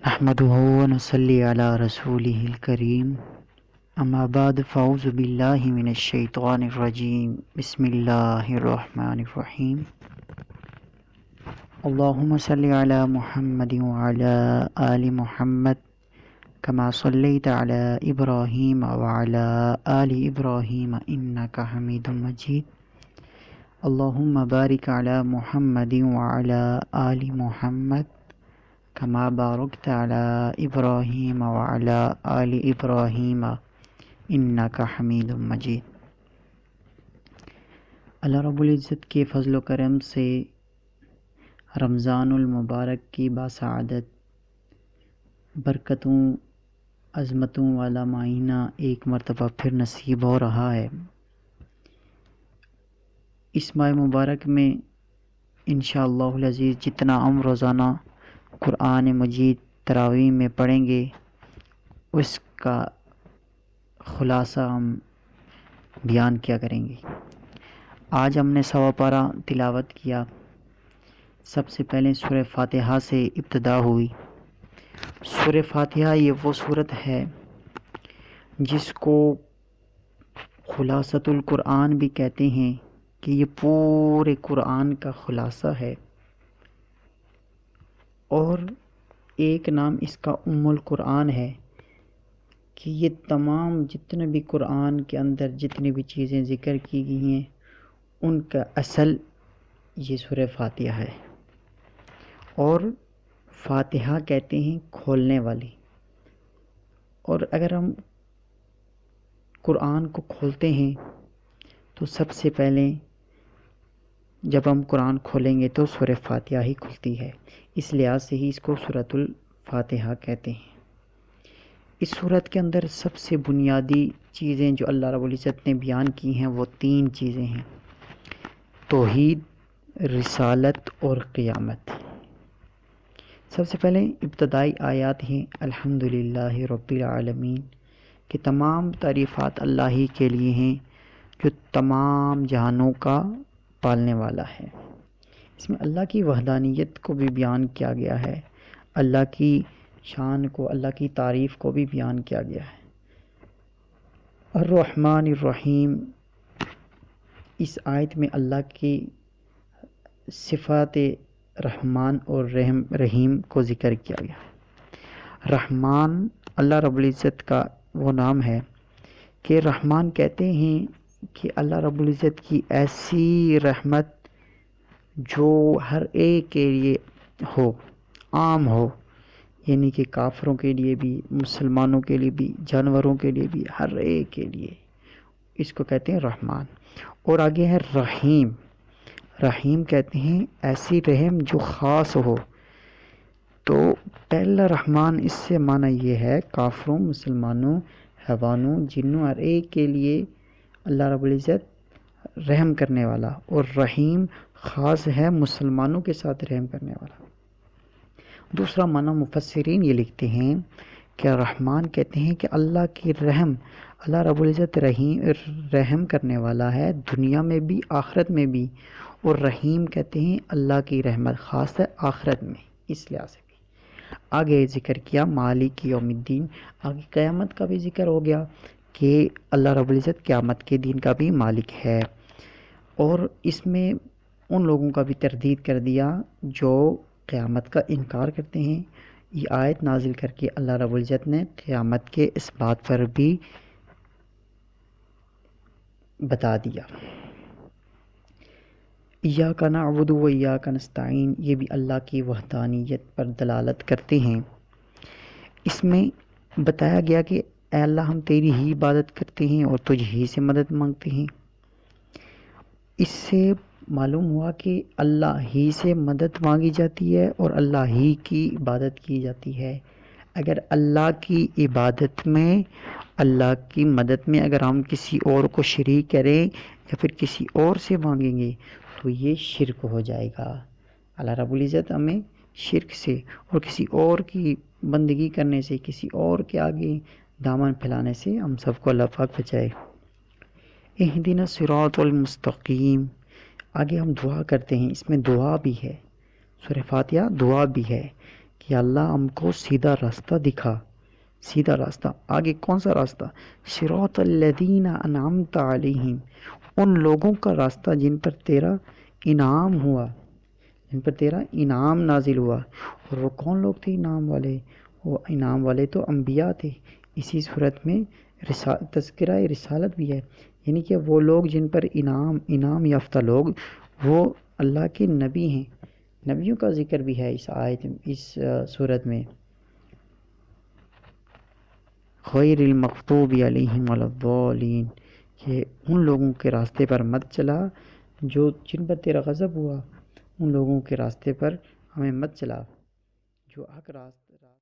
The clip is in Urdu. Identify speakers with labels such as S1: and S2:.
S1: نحمده ونصلي على رسوله الكريم اما بعد فاعوذ بالله من الشيطان الرجيم بسم الله الرحمن الرحيم اللهم صل على محمد وعلى آل محمد كما صليت على إبراهيم وعلى آل إبراهيم إنك حميد مجيد اللهم بارك على محمد وعلى آل محمد كما باركت على إبراهيم وعلى آل إبراهيم إنك حميد مجيد۔ اللہ رب العزت کے فضل و کرم سے رمضان المبارک کی باسعادت برکتوں عظمتوں والا مہینہ ایک مرتبہ پھر نصیب ہو رہا ہے۔ اس ماہ مبارک میں انشاءاللہ العزیز جتنا ہم روزانہ قرآن مجید تراویح میں پڑھیں گے اس کا خلاصہ ہم بیان کیا کریں گے۔ آج ہم نے سوا پارہ تلاوت کیا۔ سب سے پہلے سورہ فاتحہ سے ابتدا ہوئی۔ سورہ فاتحہ یہ وہ سورت ہے جس کو خلاصۃ القرآن بھی کہتے ہیں کہ یہ پورے قرآن کا خلاصہ ہے، اور ایک نام اس کا ام القرآن ہے کہ یہ تمام جتنے بھی قرآن کے اندر جتنی بھی چیزیں ذکر کی گئی ہیں ان کا اصل یہ سورہ فاتحہ ہے، اور فاتحہ کہتے ہیں کھولنے والی۔ اور اگر ہم قرآن کو کھولتے ہیں تو سب سے پہلے جب ہم قرآن کھولیں گے تو سورہ فاتحہ ہی کھلتی ہے، اس لحاظ سے ہی اس کو سورۃ الفاتحہ کہتے ہیں۔ اس سورت کے اندر سب سے بنیادی چیزیں جو اللہ رب العزت نے بیان کی ہیں وہ 3 چیزیں ہیں: توحید، رسالت اور قیامت۔ سب سے پہلے ابتدائی آیات ہیں الحمدللہ رب العالمین، کہ تمام تعریفات اللہ ہی کے لیے ہیں جو تمام جہانوں کا پالنے والا ہے۔ اس میں اللہ کی وحدانیت کو بھی بیان کیا گیا ہے، اللہ کی شان کو، اللہ کی تعریف کو بھی بیان کیا گیا ہے۔ الرحمن الرحیم، اس آیت میں اللہ کی صفات رحمان اور رحیم کو ذکر کیا گیا۔ رحمان اللہ رب العزت کا وہ نام ہے کہ رحمان کہتے ہیں کہ اللہ رب العزت کی ایسی رحمت جو ہر ایک کے لیے ہو، عام ہو، یعنی کہ کافروں کے لیے بھی، مسلمانوں کے لیے بھی، جانوروں کے لیے بھی، ہر ایک کے لیے، اس کو کہتے ہیں رحمان۔ اور آگے ہے رحیم، رحیم کہتے ہیں ایسی رحم جو خاص ہو۔ تو پہلا رحمان اس سے معنی یہ ہے کافروں، مسلمانوں، حیوانوں، جنوں، ہر ایک کے لیے اللہ رب العزت رحم کرنے والا، اور رحیم خاص ہے مسلمانوں کے ساتھ رحم کرنے والا۔ دوسرا معنی مفسرین یہ لکھتے ہیں کہ رحمان کہتے ہیں کہ اللہ کی رحم، اللہ رب العزت رحم کرنے والا ہے دنیا میں بھی آخرت میں بھی، اور رحیم کہتے ہیں اللہ کی رحمت خاص ہے آخرت میں، اس لحاظ سے بھی۔ آگے ذکر کیا مالک یوم الدین، آگے قیامت کا بھی ذکر ہو گیا کہ اللہ رب العزت قیامت کے دن کا بھی مالک ہے، اور اس میں ان لوگوں کا بھی تردید کر دیا جو قیامت کا انکار کرتے ہیں۔ یہ آیت نازل کر کے اللہ رب العزت نے قیامت کے اس بات پر بھی بتا دیا۔ ایاک نعبد و ایاک نستعین، یہ بھی اللہ کی وحدانیت پر دلالت کرتے ہیں۔ اس میں بتایا گیا کہ اے اللہ ہم تیری ہی عبادت کرتے ہیں اور تجھ ہی سے مدد مانگتے ہیں۔ اس سے معلوم ہوا کہ اللہ ہی سے مدد مانگی جاتی ہے اور اللہ ہی کی عبادت کی جاتی ہے۔ اگر اللہ کی عبادت میں، اللہ کی مدد میں اگر ہم کسی اور کو شریک کریں یا پھر کسی اور سے مانگیں گے تو یہ شرک ہو جائے گا۔ اللہ رب العزت ہمیں شرک سے اور کسی اور کی بندگی کرنے سے، کسی اور کے آگے دامن پھیلانے سے ہم سب کو اللہ پاک بچائے۔ اہدنا الصراط المستقیم، آگے ہم دعا کرتے ہیں، اس میں دعا بھی ہے، سورہ فاتحہ دعا بھی ہے کہ اللہ ہم کو سیدھا راستہ دکھا، سیدھا راستہ۔ آگے کون سا راستہ؟ صراط الذین انعمت علیہم، ان لوگوں کا راستہ جن پر تیرا انعام ہوا، جن پر تیرا انعام نازل ہوا۔ اور وہ کون لوگ تھے انعام والے؟ وہ انعام والے تو انبیاء تھے۔ اسی صورت میں تذکرہ رسالت بھی ہے، یعنی کہ وہ لوگ جن پر انعام یافتہ لوگ، وہ اللہ کے نبی ہیں۔ نبیوں کا ذکر بھی ہے اس آیت، اس صورت میں۔ غیر المغضوب علیہم ولا الضالین، کہ ان لوگوں کے راستے پر مت چلا جن پر تیرا غضب ہوا، ان لوگوں کے راستے پر ہمیں مت چلا جو حق راستہ